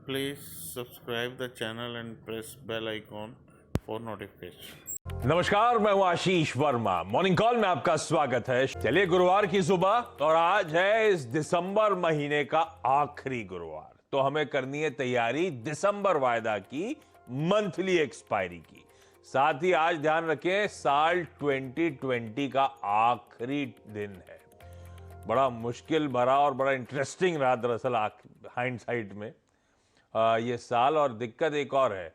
Please subscribe the channel and press bell icon for notification. नमस्कार, मैं हूं आशीष Verma. Morning call में आपका स्वागत है। चलिए, गुरुवार की सुबह और आज है इस दिसंबर महीने का आखिरी गुरुवार, तो हमें करनी है तैयारी दिसंबर वायदा की मंथली एक्सपायरी की। साथ ही आज ध्यान रखें, साल 2020 का आखिरी दिन है। बड़ा मुश्किल भरा और बड़ा इंटरेस्टिंग रहा दरअसल हाइंडसाइट में ये साल। और दिक्कत एक और है,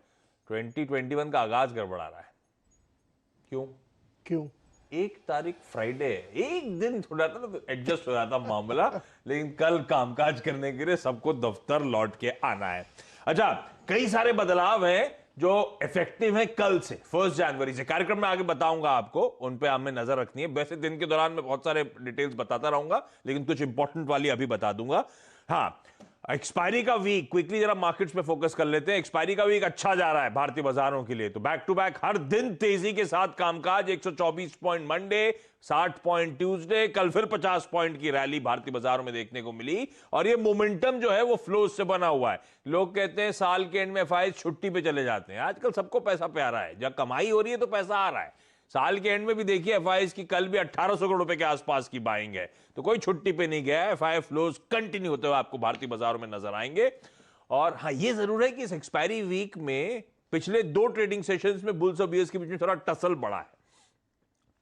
2021 का आगाज गड़बड़ा रहा है। क्यों? 1 तारीख फ्राइडे है, एक दिन थोड़ा सा तो एडजस्ट हो जाता मामला, लेकिन कल कामकाज करने के लिए सबको दफ्तर लौट के आना है। अच्छा, कई सारे बदलाव हैं जो इफेक्टिव है कल से, 1 जनवरी से। कार्यक्रम में आगे बताऊंगा आपको, उन पे हमें नजर रखनी है। वैसे दिन के दौरान मैं बहुत सारे डिटेल्स बताता रहूंगा, लेकिन कुछ इंपॉर्टेंट वाली अभी बता दूंगा। हाँ, एक्सपायरी का वीक, क्विकली जरा मार्केट्स पे फोकस कर लेते हैं। एक्सपायरी का वीक अच्छा जा रहा है भारतीय बाजारों के लिए, तो बैक टू बैक हर दिन तेजी के साथ कामकाज। 124 पॉइंट मंडे, 60 पॉइंट ट्यूसडे, कल फिर 50 पॉइंट की रैली भारतीय बाजारों में देखने को मिली। और ये मोमेंटम जो है वो फ्लोज से बना हुआ है। लोग कहते हैं साल के एंड में एफआईआई छुट्टी पे चले जाते हैं, आजकल सबको पैसा प्यारा है, जब कमाई हो रही है तो पैसा आ रहा है। साल के एंड में भी देखिए एफआईआई की कल भी 1800 करोड़ रुपए के आसपास की बाइंग है, तो कोई छुट्टी पे नहीं गया है। एफआईआई फ्लोज कंटिन्यू होते हुए आपको भारतीय बाजारों में नजर आएंगे। और हाँ, ये जरूर है कि इस एक्सपायरी वीक में पिछले 2 ट्रेडिंग सेशंस में बुल्स और बियर्स के बीच में थोड़ा टसल बढ़ा है।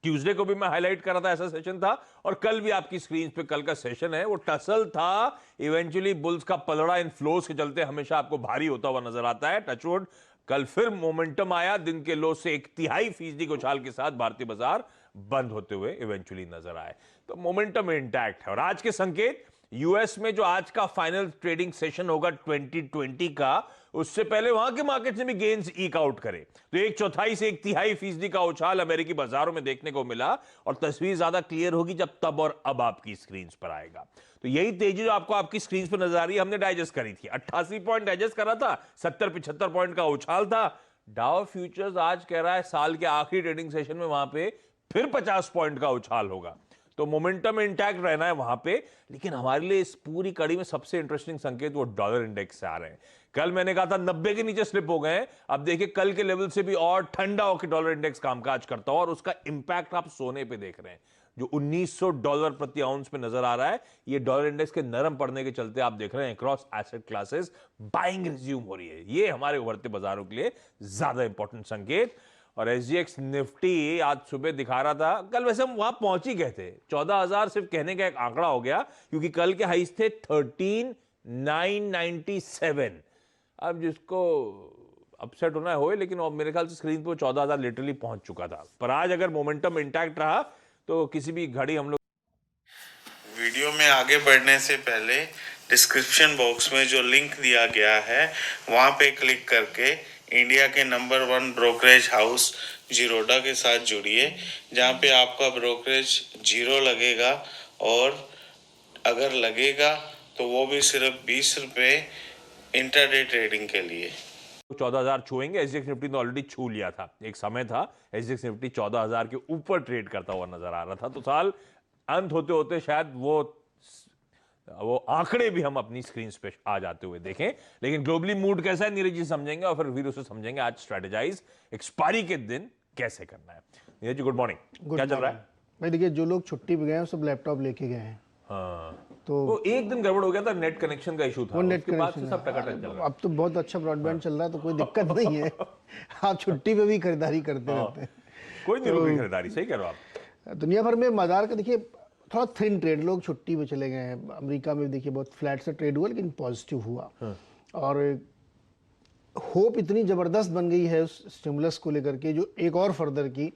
ट्यूसडे को भी मैं हाईलाइट कर रहा था, ऐसा सेशन था, और कल भी आपकी स्क्रीन पे कल का सेशन है, वो टसल था। इवेंचुअली बुल्स का पलड़ा इन फ्लोज के चलते हमेशा आपको भारी होता हुआ नजर आता है। टचवुड, कल फिर मोमेंटम आया, दिन के लो से 1/3% के उछाल के साथ भारतीय बाजार बंद होते हुए इवेंचुअली नजर आए, तो मोमेंटम इंटैक्ट है। और आज के संकेत, यूएस में जो आज का फाइनल ट्रेडिंग सेशन होगा 2020 का, उससे पहले वहां के मार्केट ने भी गेन्स ईक आउट करे, तो 1/4 से 1/3% का उछाल अमेरिकी बाजारों में देखने को मिला। और तस्वीर ज्यादा क्लियर होगी जब तब और अब आपकी स्क्रीन पर आएगा। तो यही तेजी जो आपको आपकी स्क्रीन पर नजर आ रही है, हमने डाइजेस्ट करी थी। 88 पॉइंट डाइजेस्ट करा था, 70-75 पॉइंट का उछाल था। डाउ फ्यूचर्स आज कह रहा है साल के आखिरी ट्रेडिंग सेशन में वहां पे फिर 50 पॉइंट का उछाल होगा, तो मोमेंटम इंटैक्ट रहना है वहां पे। लेकिन हमारे लिए इस पूरी कड़ी में सबसे इंटरेस्टिंग संकेत वो डॉलर इंडेक्स से आ रहे हैं। कल मैंने कहा था 90 के नीचे स्लिप हो गए हैं, अब देखिए कल के लेवल से भी और ठंडा होकर डॉलर इंडेक्स कामकाज करता हो, और उसका इंपैक्ट आप सोने पे देख रहे हैं जो $1900 प्रति आउंस पे नजर आ रहा है। ये डॉलर इंडेक्स के नरम पड़ने के चलते आप देख रहे हैं across asset classes buying resume हो रही है। ये हमारे उभरते बाजारों के लिए ज्यादा इंपॉर्टेंट संकेत। और एसजीएक्स निफ्टी आज सुबह दिखा रहा था, कल वैसे हम वहां पहुंच ही गए थे, 14,000 सिर्फ कहने का एक आंकड़ा हो गया, क्योंकि कल के हाईज थे 13,997। अब जिसको अपसेट होना है होए, लेकिन मेरे ख्याल से स्क्रीन पर 14,000 लिटरली पहुंच चुका था। पर आज अगर मोमेंटम इंटैक्ट रहा तो किसी भी घड़ी हम लोग। वीडियो में आगे बढ़ने से पहले डिस्क्रिप्शन बॉक्स में जो लिंक दिया गया है वहां पे क्लिक करके इंडिया के नंबर 1 ब्रोकरेज हाउस जीरोडा के साथ जुड़िए, जहां पे आपका ब्रोकरेज 0 लगेगा, और अगर लगेगा तो वो भी सिर्फ 20 रुपये इंटरडे ट्रेडिंग के लिए। 14,000 छुएंगे। एसजीएक्स निफ्टी ने ऑलरेडी छू लिया था, एक समय था एसजीएक्स निफ्टी 14,000 के ऊपर ट्रेड करता हुआ नजर आ रहा था। तो साल अंत होते होते शायद वो आंकड़े भी हम अपनी स्क्रीन पे आ जाते हुए देखें। लेकिन ग्लोबली मूड कैसा है, नीरज जी समझेंगे, और फिर उसे समझेंगे आज स्ट्रेटेजाइज एक्सपायरी के दिन कैसे करना है। नीरज जी, गुड मॉर्निंग, क्या चल रहा है? भाई देखिए, जो लोग छुट्टी पे गए हैं सब लैपटॉप लेके गए हैं। हाँ, तो एक दिन गड़बड़ हो गया था, नेट कनेक्शन का इशू था, नेट उसके बाद से कनेक्शन सब टकाटक चल रहा है। अब तो बहुत अच्छा ब्रॉडबैंड चल रहा है, तो कोई दिक्कत नहीं है। आप छुट्टी पे भी खरीदारी करते रहते हैं। कोई नहीं रुक रही खरीदारी, सही कह रहे हो आप। दुनिया भर में बाजार का देखिए थोड़ा थिन ट्रेड, लोग छुट्टी पे चले गए हैं। अमेरिका में देखिए बहुत फ्लैट से ट्रेड हुआ, लेकिन पॉजिटिव हुआ। और होप इतनी ज़बरदस्त बन गई है उस स्टिमुलस को लेकर के, जो एक और फर्दर की,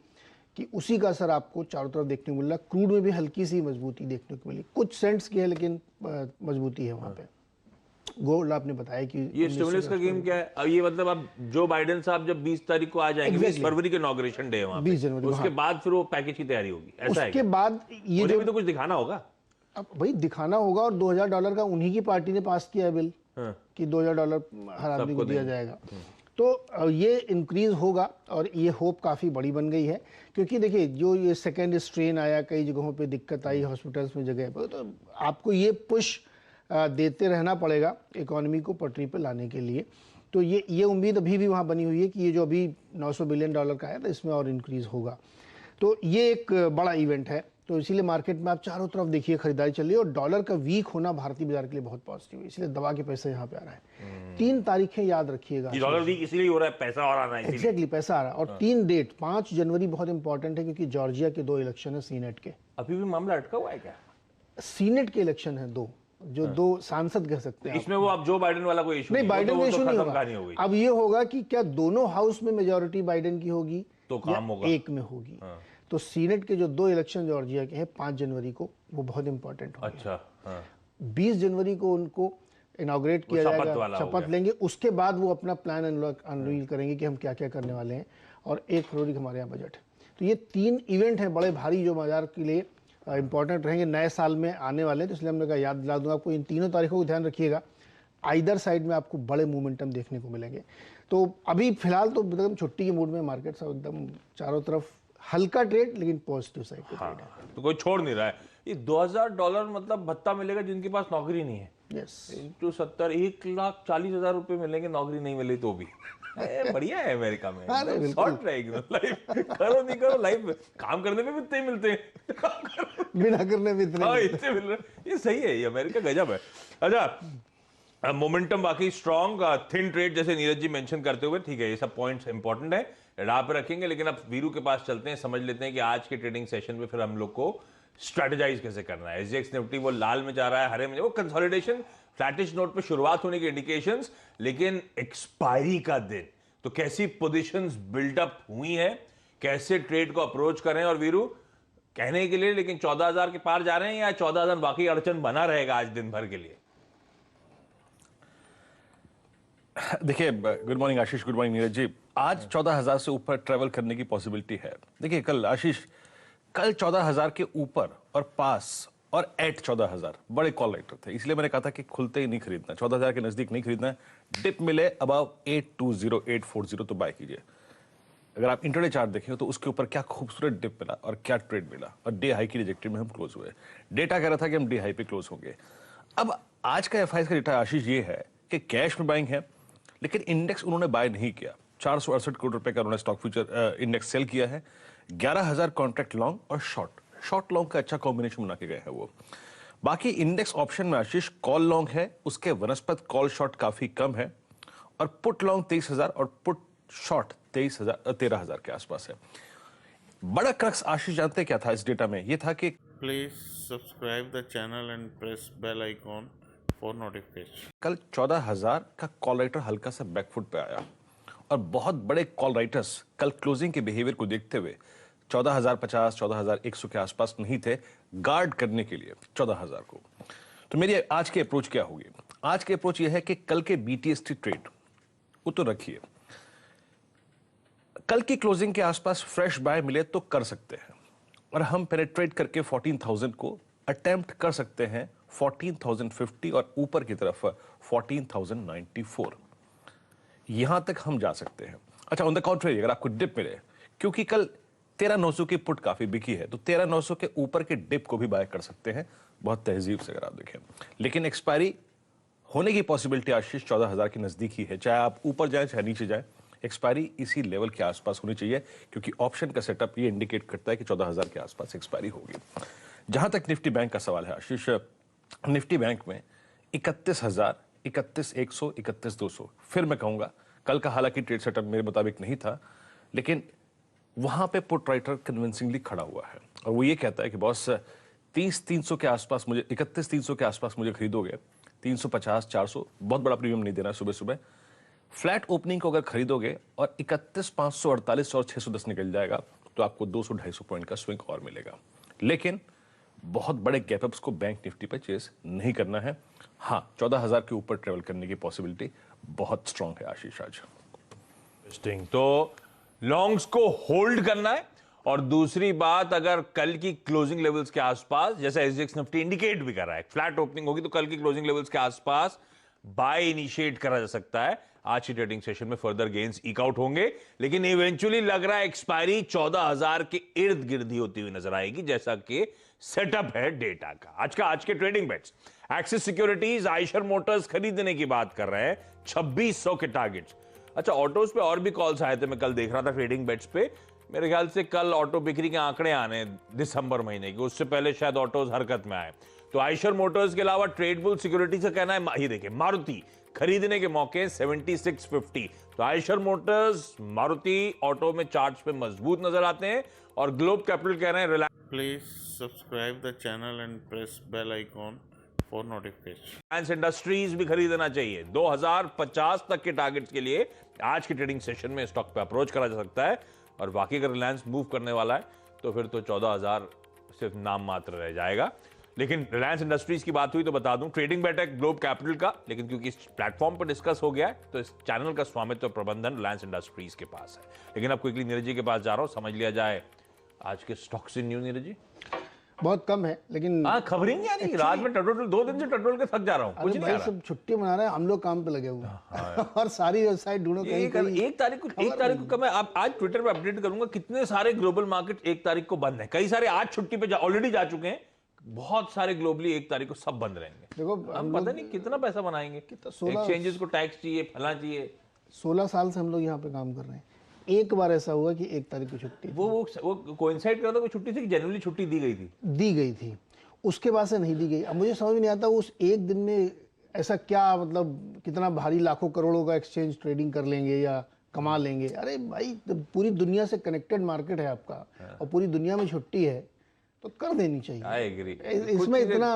कि उसी का असर आपको चारों तरफ देखने को मिल रहा। क्रूड में भी हल्की सी मजबूती देखने को मिली, कुछ सेंट्स की है, लेकिन मजबूती है वहाँ पे। गोल्ड आपने बताया कि ये स्टिमुलस का गेम क्या है? अब ये मतलब अब जो बाइडेन साहब जब 20 तारीख को आ जाएंगे, 20 फरवरी के इनॉग्रेशन डे है वहाँ पे, 20 जनवरी, उसके बाद फिर वो पैकेज की तैयारी होगी, ऐसा है उसके क्या? बाद ये मुझे जो भी तो कुछ दिखाना होगा। अब भाई दिखाना होगा, और $2,000 का उन्हीं की पार्टी ने पास किया है बिल, कि $2,000 हर आदमी को दिया जाएगा। तो ये इंक्रीज होगा, और ये होप काफ़ी बड़ी बन गई है। क्योंकि देखिए, जो ये सेकेंड स्ट्रेन आया, कई जगहों पे दिक्कत आई हॉस्पिटल्स में जगह पर, तो आपको ये पुश देते रहना पड़ेगा इकोनॉमी को पटरी पे लाने के लिए। तो ये उम्मीद अभी भी वहाँ बनी हुई है कि ये जो अभी $900 बिलियन का आया था इसमें और इंक्रीज होगा। तो ये एक बड़ा इवेंट है। तो इसीलिए मार्केट में आप चारों तरफ देखिए खरीदारी चल रही है और डॉलर का वीक होना भारतीय बाजार के लिए बहुत पॉजिटिव है, इसलिए दबा के पैसा यहाँ पे आ रहा है। 3 तारीखें याद रखिएगा, डॉलर वीक इसलिए हो रहा है, पैसा और आना है इसीलिए। एग्जैक्टली पैसा आ रहा है। और 3 डेट 5 जनवरी बहुत इंपॉर्टेंट है क्योंकि जॉर्जिया के 2 इलेक्शन है सीनेट के। अभी भी मामला अटका हुआ है क्या? सीनेट के इलेक्शन है 2, जो 2 सांसद कह सकते हैं। इसमें वो अब जो बाइडेन वाला कोई इशू नहीं, बाइडेन का इशू नहीं होगा। होगा। अब ये होगा कि क्या दोनों हाउस में मेजोरिटी बाइडेन की होगी तो काम होगा, एक में होगी। तो सीनेट के जो 2 इलेक्शन जॉर्जिया के हैं 5 जनवरी को, वो बहुत इंपॉर्टेंट होंगे। अच्छा, 20 जनवरी को उनको इनॉग्रेट किया जाएगा, शपथ लेंगे। उसके बाद वो अपना प्लान अनवील करेंगे कि हम क्या क्या करने वाले हैं। और 1 फरवरी हमारे यहाँ बजट है। तो ये 3 इवेंट हैं बड़े भारी जो बाजार के लिए इंपॉर्टेंट रहेंगे, नए साल में आने वाले हैं। तो इसलिए हमने कहा याद दिला दूंगा आपको, इन तीनों तारीखों को ध्यान रखिएगा। आइदर साइड में आपको बड़े मोमेंटम देखने को मिलेंगे। तो अभी फिलहाल तो एकदम छुट्टी के मूड में मार्केट सब एकदम चारों तरफ हल्का ट्रेड, लेकिन पॉजिटिव साइड पे ट्रेड है। तो कोई छोड़ नहीं रहा है। ये $2000 मतलब भत्ता मिलेगा जिनके पास नौकरी नहीं है। यस, इंटू 70 1,40,000 रुपए मिलेंगे, नौकरी नहीं मिली तो भी। बढ़िया है अमेरिका में, शॉर्ट रहेगी लाइफ। करो नहीं करो लाइफ में, काम करने में भी इतने ही मिलते हैं, बिना करने में इतने मिल रहे। ये सही है, ये अमेरिका गजब है। अच्छा, मोमेंटम बाकी स्ट्रॉन्ग, थिन ट्रेड जैसे नीरज जी मेंशन करते हुए, ठीक है, ये सब पॉइंट्स इंपॉर्टेंट है, राह पे रखेंगे। लेकिन अब वीरू के पास चलते हैं, समझ लेते हैं कि आज के ट्रेडिंग सेशन में फिर हम लोग को स्ट्रेटेजाइज कैसे करना है। एसजीएक्स निफ्टी वो लाल में जा रहा है, हरे में, वो कंसोलिडेशन फ्लैटिश नोट पे शुरुआत होने की इंडिकेशंस, लेकिन एक्सपायरी का दिन, तो कैसी पोजीशंस बिल्डअप हुई हैं, कैसे ट्रेड को अप्रोच करें। और वीरू कहने के लिए, लेकिन 14,000 के पार जा रहे हैं या 14,000 बाकी अड़चन बना रहेगा आज दिन भर के लिए? देखिए, गुड मॉर्निंग आशीष, गुड मॉर्निंग नीरज जी। आज 14,000 से ऊपर ट्रेवल करने की पॉसिबिलिटी है। देखिए कल आशीष, कल 14,000 के ऊपर और पास और एट 14,000 बड़े कॉल राइटर थे, इसलिए मैंने कहा था कि खुलते ही नहीं खरीदना, 14,000 के नजदीक नहीं खरीदना है। डिप मिले अबाव 820 840 तो बाय कीजिए। अगर आप इंटरडे चार्ट देखें तो उसके ऊपर क्या खूबसूरत डिप मिला और क्या ट्रेड मिला, और डे हाई की रिजेक्टेड में हम क्लोज हुए। डेटा कह रहा था कि हम डे हाई पे क्लोज होंगे। अब आज का एफआईएस का डेटा आशीष ये है कि कैश में बाइंग है, लेकिन इंडेक्स उन्होंने बाय नहीं किया। 468 करोड़ रुपए का उन्होंने स्टॉक फ्यूचर इंडेक्स सेल किया है। 11,000 कॉन्ट्रैक्ट लॉन्ग और शॉर्ट लॉन्ग का अच्छा कॉम्बिनेशन बना के गए हैं वो। बाकी इंडेक्स ऑप्शन में आशीष कॉल लॉन्ग है, उसके वनस्पत कॉल शॉर्ट काफी कम है, और पुट लॉन्ग 23,000 और पुट शॉर्ट 13,000 के आसपास है। बड़ा क्रक्स आशीष जानते क्या था इस डेटा में? ये था कि please subscribe the channel and press bell icon for notification. कल 14,000 का कॉल राइटर हल्का सा बैकफुट पे आया, और बहुत बड़े कॉल राइटर्स कल क्लोजिंग के बिहेवियर को देखते हुए 14,050 14,100 के आसपास नहीं थे गार्ड करने के लिए 14,000 को। तो मेरी आज की अप्रोच क्या होगी? आज की अप्रोच यह है कि कल के बीटीएसटी ट्रेड वो तो रखिए, कल की क्लोजिंग के आसपास फ्रेश बाय मिले तो कर सकते हैं, और हम पेनिट्रेट करके 14,000 को अटेम्प्ट कर सकते हैं 14,050 और ऊपर की तरफ 14,094, यहां तक हम जा सकते हैं। अच्छा, ऑन द कॉन्ट्रेरी अगर आपको डिप मिले, क्योंकि कल 13,900 की पुट काफी बिकी है, तो 13,900 के ऊपर के डिप को भी बाय कर सकते हैं बहुत तहजीब से अगर आप देखें। लेकिन एक्सपायरी होने की पॉसिबिलिटी आशीष 14,000 के नजदीक ही है, चाहे आप ऊपर जाए चाहे नीचे जाए, एक्सपायरी इसी लेवल के आसपास होनी चाहिए, क्योंकि ऑप्शन का सेटअप ये इंडिकेट करता है कि 14,000 के आसपास एक्सपायरी होगी। जहां तक निफ्टी बैंक का सवाल है आशीष, निफ्टी बैंक में 31,000, 31,100, 31,200, फिर मैं कहूंगा कल का हालांकि ट्रेड सेटअप मेरे मुताबिक नहीं था, लेकिन वहां पे पुट राइटर कन्विंसिंगली खड़ा हुआ है, और वो ये कहता है कि बॉस 30,300 के आसपास मुझे, 31,300 के आसपास मुझे खरीदोगे, 350, 400 बहुत बड़ा प्रीमियम नहीं देना सुबह सुबह। फ्लैट ओपनिंग को अगर खरीदोगे और 31,548 और 610 निकल जाएगा, तो आपको 200-250 पॉइंट का स्विंग और मिलेगा। लेकिन बहुत बड़े गैपअप्स को बैंक निफ्टी पर चेस नहीं करना है। हाँ, 14,000 के ऊपर ट्रेवल करने की पॉसिबिलिटी बहुत स्ट्रांग है आशीष आज। इंटरेस्टिंग। तो लॉन्ग्स को होल्ड करना है, और दूसरी बात, अगर कल की क्लोजिंग लेवल्स के आसपास, जैसा एसजीएक्स निफ्टी इंडिकेट भी कर रहा है, फ्लैट ओपनिंग होगी तो कल की क्लोजिंग लेवल्स के आसपास बाय इनिशिएट करा जा सकता है। आज की ट्रेडिंग सेशन में फर्दर गेन्स ईक आउट होंगे, लेकिन इवेंचुअली लग रहा है एक्सपायरी 14,000 के इर्द गिर्द ही होती हुई नजर आएगी, जैसा कि सेटअप है डेटा का। आज के trading bets, Axis Securities Eicher Motors खरीदने की बात कर रहे हैं, 2600 के टारगेट्स। अच्छा, ऑटोज पे और भी कॉल्स आए थे, मैं कल देख रहा था ट्रेडिंग बेट्स पे। मेरे ख्याल से कल ऑटो बिक्री के आंकड़े आने हैं दिसंबर महीने के, उससे पहले शायद ऑटोज हरकत में आए। तो आयशर मोटर्स के अलावा ट्रेडबुल सिक्योरिटीज का कहना है, ये देखिए मारुति खरीदने के मौके 7650। तो आयशर मोटर्स, मारुति ऑटो में चार्ट्स पे मजबूत नजर आते हैं। और ग्लोब कैपिटल कह रहे हैं Please subscribe the channel and press bell icon for notification. Reliance industries भी खरीदना चाहिए। 2050 तक के टारगेट्स के लिए आज के ट्रेडिंग सेशन में स्टॉक पे अप्रोच करा जा सकता है। और बाकी अगर रिलायंस मूव करने वाला है तो फिर तो 14,000 सिर्फ नाम मात्र रह जाएगा। लेकिन रिलायंस इंडस्ट्रीज की बात हुई तो बता दूं, ट्रेडिंग बेट है ग्लोब कैपिटल का, लेकिन क्योंकि इस प्लेटफॉर्म पर डिस्कस हो गया है तो इस चैनल का स्वामित्व प्रबंधन रिलायंस इंडस्ट्रीज के पास है। लेकिन अब क्विकली नीरज जी के पास जा रहा हूं, समझ लिया जाए आज के स्टॉक्स इन न्यू। नीरज जी बहुत कम है, लेकिन खबरें नहीं आ रही, रात में टटोल 2 दिन से टटोल के थक जा रहा हूं, कुछ नहीं आ रहा। सब छुट्टी मना रहे हैं, हम लोग काम पे लगे हुए हैं और सारी वेबसाइट ढूंढो कहीं एक तारीख को मैं आज ट्विटर पे अपडेट करूंगा कितने सारे ग्लोबल मार्केट 1 तारीख को बंद है। कई सारे आज छुट्टी पे ऑलरेडी जा चुके हैं, बहुत सारे ग्लोबली 1 तारीख को सब बंद रहेंगे। देखो हम पता नहीं कितना पैसा बनाएंगे, एक्सचेंजेस को टैक्स चाहिए, फला चाहिए। 16 साल से हम लोग यहाँ पे काम कर रहे हैं, एक बार ऐसा हुआ कि 1 तारीख को छुट्टी वो कोइंसाइड कर रहा था, कोई छुट्टी थी कि जनरली छुट्टी दी गई थी, उसके बाद से नहीं दी गई। अब मुझे समझ में नहीं आता उस एक दिन में ऐसा क्या, मतलब कितना भारी लाखों करोड़ों का एक्सचेंज ट्रेडिंग कर लेंगे या कमा लेंगे। अरे भाई, पूरी दुनिया से कनेक्टेड मार्केट है आपका और पूरी दुनिया में छुट्टी है तो कर देनी चाहिए। I agree. इसमें इतना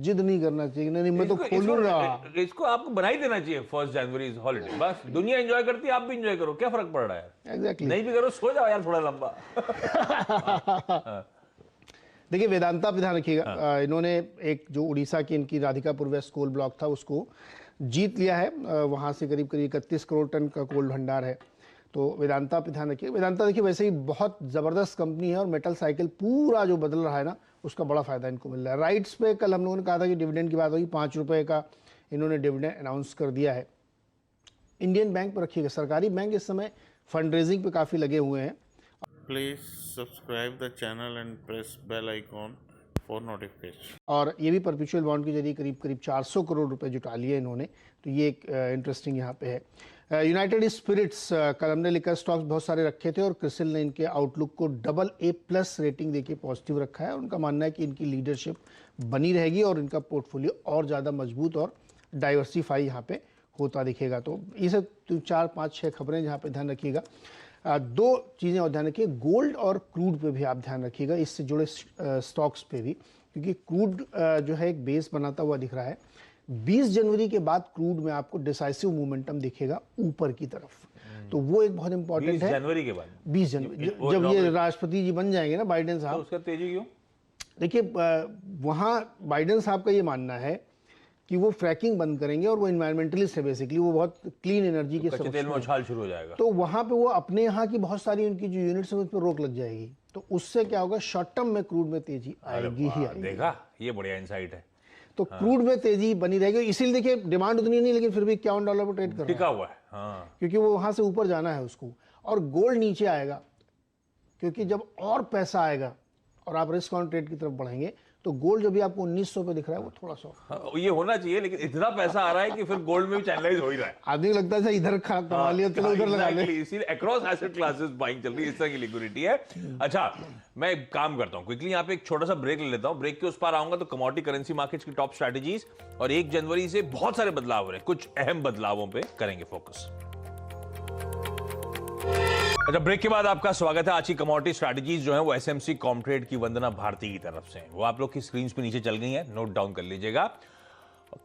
जिद नहीं करना चाहिए। नहीं, मैं तो खोल लूं रहा। इसको आपको बना ही देना चाहिए 1 जनवरी इज हॉलिडे, बस दुनिया एंजॉय करती है, आप भी एंजॉय करो, क्या फर्क पड़ रहा है। एग्जैक्टली। नहीं भी करो, सो जाओ यार थोड़ा लंबा। देखिए, वेदांता पे ध्यान रखिएगा। इन्होंने एक जो उड़ीसा की इनकी राधिकापुर वेस्ट कोल ब्लॉक था उसको जीत लिया है। वहाँ से करीब 31 करोड़ टन का कोल भंडार है। तो वेदांता पे ध्यान रखिए। वेदांता देखिए वैसे ही बहुत ज़बरदस्त कंपनी है और मेटल साइकिल पूरा जो बदल रहा है ना, उसका बड़ा फायदा इनको मिल रहा है। राइट्स पे कल हम लोगों ने कहा था कि डिविडेंड की बात होगी, 5 रुपये का इन्होंने डिविडेंड अनाउंस कर दिया है। इंडियन बैंक पर रखिएगा। सरकारी बैंक इस समय फंड रेजिंग पे काफ़ी लगे हुए हैं। Please subscribe the channel and press bell icon for notification. और ये भी परपेचुअल बॉन्ड के जरिए करीब 400 करोड़ रुपए जुटा लिए इन्होंने, तो ये एक इंटरेस्टिंग यहाँ पे है। यूनाइटेड स्पिरिट्स, कल हमने लिकर स्टॉक्स बहुत सारे रखे थे और क्रिसिल ने इनके आउटलुक को AA+ रेटिंग देके पॉजिटिव रखा है। उनका मानना है कि इनकी लीडरशिप बनी रहेगी और इनका पोर्टफोलियो और ज़्यादा मजबूत और डाइवर्सिफाई यहाँ पे होता दिखेगा। तो ये सब 4, 5, 6 खबरें जहाँ पे ध्यान रखिएगा। 2 चीज़ें और ध्यान रखिए, गोल्ड और क्रूड पे भी आप ध्यान रखिएगा, इससे जुड़े स्टॉक्स पे भी, क्योंकि क्रूड जो है एक बेस बनाता हुआ दिख रहा है। 20 जनवरी के बाद क्रूड में आपको डिसाइसिव मोमेंटम दिखेगा ऊपर की तरफ, तो वो एक बहुत इंपॉर्टेंट है। 20 जनवरी के बाद 20 जनवरी जब ये राष्ट्रपति जी बन जाएंगे ना बाइडेन साहब, तो उसका तेजी क्यों? देखिए वहाँ बाइडेन साहब का ये मानना है कि वो फ्रैकिंग बंद करेंगे और वो इन्वायरमेंटलिस्ट है बेसिकली, वो बहुत क्लीन एनर्जी के कच्चे तेल में उछाल शुरू हो जाएगा। तो वहाँ पे वो अपने यहाँ की बहुत सारी उनकी जो यूनिट्स है उस पर रोक लग जाएगी, तो उससे क्या होगा, शॉर्ट टर्म में क्रूड में तेजी आएगी ही आएगी। देखा, ये बढ़िया इंसाइट है। तो क्रूड में तेजी बनी रहेगी, इसीलिए देखिए डिमांड उतनी नहीं, लेकिन फिर भी $51 पर ट्रेड कर रहा है, टिका हुआ है। हाँ, क्योंकि वो वहाँ से ऊपर जाना है उसको। और गोल्ड नीचे आएगा, क्योंकि जब और पैसा आएगा और आप रिस्क ऑन ट्रेड की तरफ बढ़ेंगे तो गोल्ड जो भी आपको 1900 पे दिख रहा है वो थोड़ा सा हाँ, ये होना चाहिए, लेकिन इतना पैसा आ रहा है कि फिर गोल्ड में भी चैनलाइज हो ही रहा है। आदमी को लगता है इधर कमा लिया चलो उधर लगा ले। इसीलिए अक्रॉस एसेट क्लासेस बाइंग चल रही है, इस तरह की लिक्विडिटी है। अच्छा, मैं एक काम करता हूं, क्विकली यहाँ पे एक छोटा सा ब्रेक ले लेता हूं। ब्रेक के उस पार आऊंगा तो कमोडिटी करेंसी मार्केट्स की टॉप स्ट्रेटजीज और 1 जनवरी से बहुत सारे बदलाव हो रहे हैं, कुछ अहम बदलावों पे करेंगे फोकस। अच्छा, ब्रेक के बाद आपका स्वागत है। आज की कमोडिटी स्ट्रैटेजीज जो है वो एसएमसी कॉमट्रेड की वंदना भारती की तरफ से हैं। वो आप लोग की स्क्रीन पे नीचे चल गई हैं, नोट डाउन कर लीजिएगा।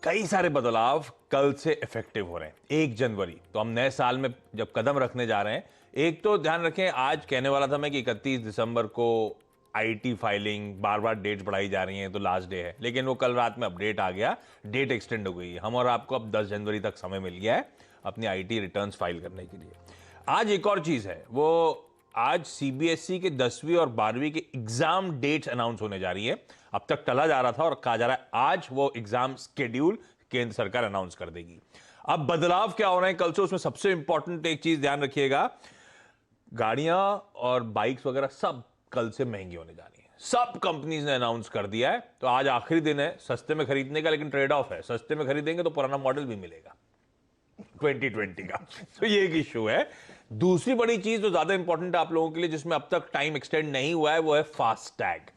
कई सारे बदलाव कल से इफेक्टिव हो रहे हैं, 1 जनवरी। तो हम नए साल में जब कदम रखने जा रहे हैं, एक तो ध्यान रखें, आज कहने वाला था मैं कि 31 दिसंबर को आईटी फाइलिंग, बार बार डेट्स बढ़ाई जा रही हैं तो लास्ट डे है, लेकिन वो कल रात में अपडेट आ गया, डेट एक्सटेंड हो गई है। हम और आपको अब 10 जनवरी तक समय मिल गया है अपनी आईटी रिटर्न्स फाइल करने के लिए। आज एक और चीज है, वो आज सीबीएसई के 10वीं और 12वीं के एग्जाम डेट्स अनाउंस होने जा रही है। अब तक टला जा रहा था और कहा जा रहा है आज वो एग्जाम स्केड्यूल केंद्र सरकार अनाउंस कर देगी। अब बदलाव क्या हो रहे हैं कल से, उसमें सबसे इंपॉर्टेंट एक चीज ध्यान रखिएगा, गाड़ियां और बाइक्स वगैरह सब कल से महंगी होने जा रही है। सब कंपनीज ने अनाउंस कर दिया है। तो आज आखिरी दिन है सस्ते में खरीदने का, लेकिन ट्रेड ऑफ है, सस्ते में खरीदेंगे तो पुराना मॉडल भी मिलेगा 2020 का। तो ये एक इशू है। दूसरी बड़ी चीज जो ज्यादा इंपॉर्टेंट है आप लोगों के लिए, जिसमें अब तक टाइम एक्सटेंड नहीं हुआ है, वो है फास्टैग।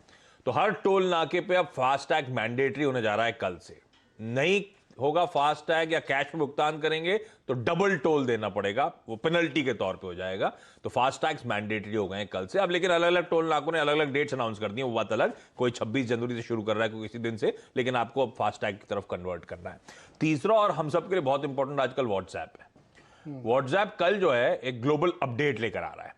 तो हर टोल नाके पे अब फास्टैग मैंडेटरी होने जा रहा है कल से। नहीं होगा फास्टैग या कैश में भुगतान करेंगे तो डबल टोल देना पड़ेगा, वो पेनल्टी के तौर पे हो जाएगा। तो फास्टैग्स मैंडेटरी हो गए हैं कल से। अब लेकिन अलग अलग टोल नाकों ने अलग अलग डेट्स अनाउंस कर दी हैं, वो बात अलग। कोई 26 जनवरी से शुरू कर रहा है, कोई किसी दिन से, लेकिन आपको अब फास्टैग की तरफ कन्वर्ट करना है। तीसरा और हम सब के लिए बहुत इंपॉर्टेंट आजकल व्हाट्सएप है। व्हाट्सएप कल जो है एक ग्लोबल अपडेट लेकर आ रहा है।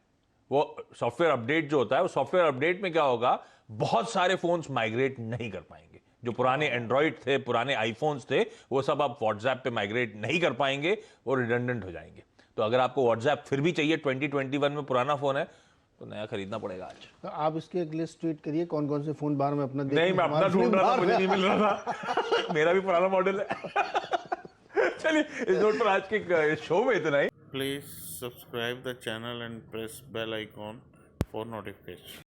वो सॉफ्टवेयर अपडेट जो होता है, वो सॉफ्टवेयर अपडेट में क्या होगा, बहुत सारे फोन्स माइग्रेट नहीं कर पाएंगे। जो पुराने एंड्रॉइड थे, पुराने आईफोन्स थे, वो सब आप व्हाट्सएप पे माइग्रेट नहीं कर पाएंगे, वो रिडंडेंट हो जाएंगे। तो अगर आपको व्हाट्सएप फिर भी चाहिए 2021 में, पुराना फोन है तो नया खरीदना पड़ेगा आज। तो आप इसके एक लिस्ट ट्वीट करिए कौन कौन से फोन बाहर में अपना नहीं, मैं अपना ढूंढ रहा था, मुझे नहीं मिल रहा था। मेरा भी पुराना मॉडल है। चलिए इस नोट पर आज के शो में इतना ही। Please subscribe the channel and press bell icon for notification.